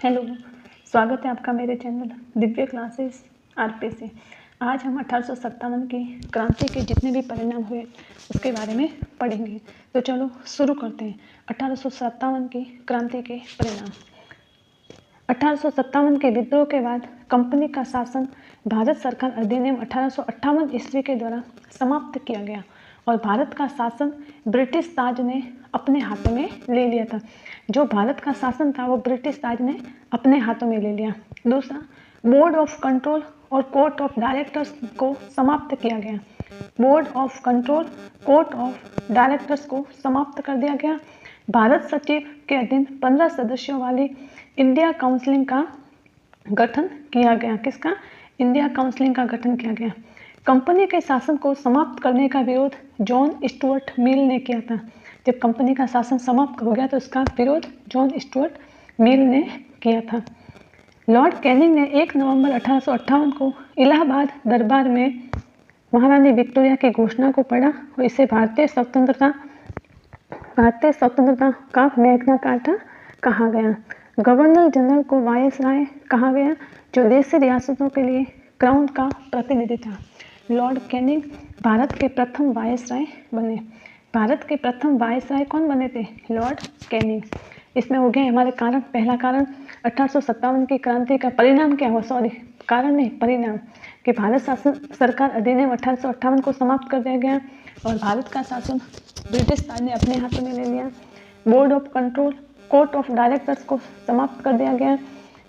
Hello, स्वागत है आपका मेरे चैनल दिव्य क्लासेस आरपी से। आज हम 1857 की क्रांति के जितने भी परिणाम हुए उसके बारे में पढ़ेंगे। तो चलो शुरू करते हैं। 1857 की क्रांति के परिणाम। 1857 के विद्रोह के बाद कंपनी का शासन भारत सरकार अधिनियम 1858 ईस्वी के द्वारा समाप्त किया गया और भारत का शासन ब्रिटिश ताज ने अपने हाथों में ले लिया था। जो भारत का शासन था वो ब्रिटिश ताज ने अपने हाथों में ले लिया। दूसरा, बोर्ड ऑफ कंट्रोल और कोर्ट ऑफ डायरेक्टर्स को समाप्त किया गया। Board of control, court of directors को समाप्त कर दिया गया। भारत सचिव के अधीन 15 सदस्यों वाली इंडिया काउंसिल का गठन किया गया। किसका? इंडिया काउंसिल का गठन किया गया। कंपनी के शासन को समाप्त करने का विरोध जॉन स्टुअर्ट मिल ने किया था। जब कंपनी का शासन समाप्त हो गया तो इसका विरोध जॉन स्टुअर्ट मिल ने किया था। लॉर्ड कैनिंग ने 1 नवंबर 1858 को इलाहाबाद दरबार में महारानी विक्टोरिया की घोषणा को पढ़ा और इसे भारतीय स्वतंत्रता का मैग्ना कार्टा कहा गया। गवर्नर जनरल को वायसराय कहा गया, जो देशी रियासतों के लिए क्राउन का प्रतिनिधि था। लॉर्ड कैनिंग भारत के प्रथम वायसराय बने। भारत के प्रथम वायसराय कौन बने थे? Lord Canning. इसमें हो गया हमारे कारण। पहला कारण 1857 की क्रांति का परिणाम क्या हुआ? कारण नहीं, परिणाम कि भारत शासन सरकार अधिनियम 1858 को समाप्त कर दिया गया और भारत का शासन ब्रिटिश ताज ने अपने हाथों में ले लिया। Board of control, court of directors को समाप्त कर दिया गया।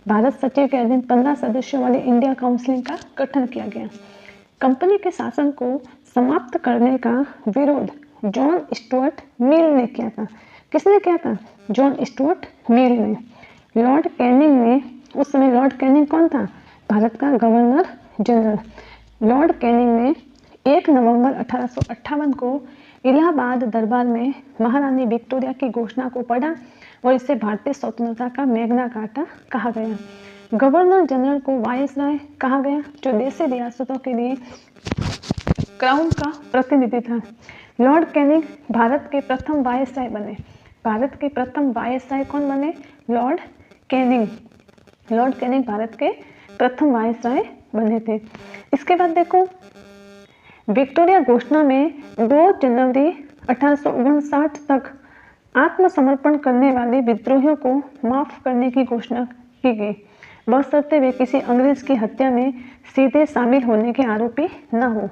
भारत सचिव के अधीन 15 सदस्यों वाली इंडिया काउंसिल का गठन किया गया। कंपनी के शासन को समाप्त करने का विरोध जॉन स्टुअर्ट मिल ने किया था। किसने किया था? जॉन स्टुअर्ट मिल ने। लॉर्ड कैनिंग ने, उस समय लॉर्ड कैनिंग कौन था? भारत का गवर्नर जनरल। लॉर्ड कैनिंग ने 1 नवंबर 1858 को इलाहाबाद दरबार में महारानी विक्टोरिया की घोषणा को पढ़ा और इसे भारतीय स्वतंत्रता का मैग्ना कार्टा कहा गया। गवर्नर जनरल को वायसराय कहा गया, जो देशी रियासतों के लिए क्राउन का प्रतिनिधि था। लॉर्ड कैनिंग भारत के प्रथम वायसराय बने। भारत के प्रथम वायसराय कौन बने? Lord Canning. Lord Canning Bharat के प्रथम वायसराय बने थे। इसके बाद देखो, विक्टोरिया घोषणा में 2 जनवरी 1859 तक आत्मसमर्पण करने वाले विद्रोहियों को माफ करने की घोषणा की गई, बशर्ते वे किसी अंग्रेज की हत्या में सीधे शामिल होने के आरोपी न हो।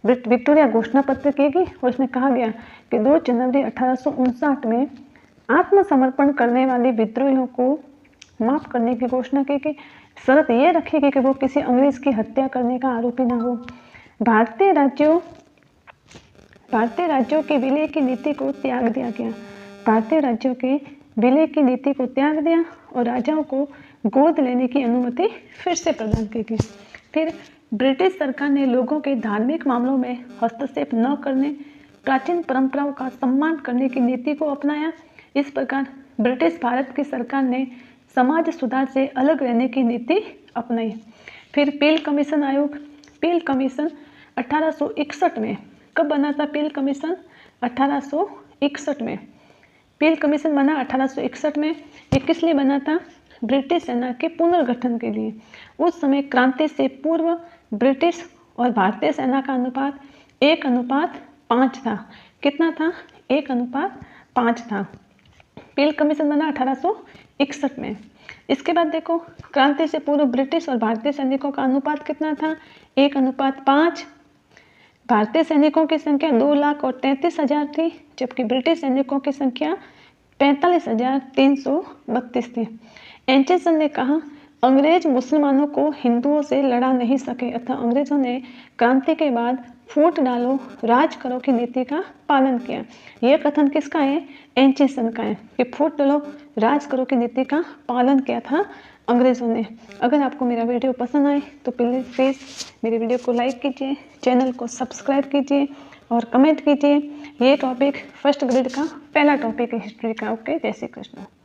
विक्टोरिया घोषणा पत्र की गई और उसमें कहा गया कि 2 जनवरी 1859 में आत्मसमर्पण करने वाले विद्रोहियों को माफ करने की घोषणा की गई। शर्त यह रखी गई कि वो किसी अंग्रेज की हत्या करने का आरोपी न हो। भारतीय राज्यों के विलय की नीति को त्याग दिया गया। भारतीय राज्यों के विलय की नीति को त्याग दिया और राजाओं को गोद लेने की अनुमति फिर से प्रदान की गई। फिर ब्रिटिश सरकार ने लोगों के धार्मिक मामलों में हस्तक्षेप न करने, प्राचीन परंपराओं का सम्मान करने की नीति को अपनाया। इस प्रकार ब्रिटिश भारत की सरकार ने समाज सुधार से अलग रहने की नीति अपनाई। फिर पील कमीशन आयोग। पील कमीशन 1861 में कब बना था? पील कमीशन 1861 में। पील कमीशन बना 1861 में। ये किस लिए बना था? ब्रिटिश सेना के पुनर्गठन के लिए। उस समय क्रांति से पूर्व ब्रिटिश और भारतीय सेना का अनुपात 1:5 था। कितना था? 1:5 था। पील कमीशन बना 1861 में। इसके बाद देखो, क्रांति से पूर्व ब्रिटिश और भारतीय सैनिकों का अनुपात कितना था? 1:5। भारतीय सैनिकों की संख्या 2,33,000 थी, जबकि ब्रिटिश सैनिकों की संख्या 45,332 थी। एंचेसन ने कहा, अंग्रेज मुसलमानों को हिंदुओं से लड़ा नहीं सके, अतः अंग्रेजों ने क्रांति के बाद फूट डालो राज करो की नीति का पालन किया। यह कथन किसका है? एंचेसन का है कि फूट डालो राज करो की नीति का पालन किया था अंग्रेजों ने। अगर आपको मेरा वीडियो पसंद आए तो प्लीज़ मेरे वीडियो को लाइक कीजिए, चैनल को सब्सक्राइब कीजिए और कमेंट कीजिए। ये टॉपिक फर्स्ट ग्रेड का पहला टॉपिक है हिस्ट्री का। ओके, जय श्री कृष्ण।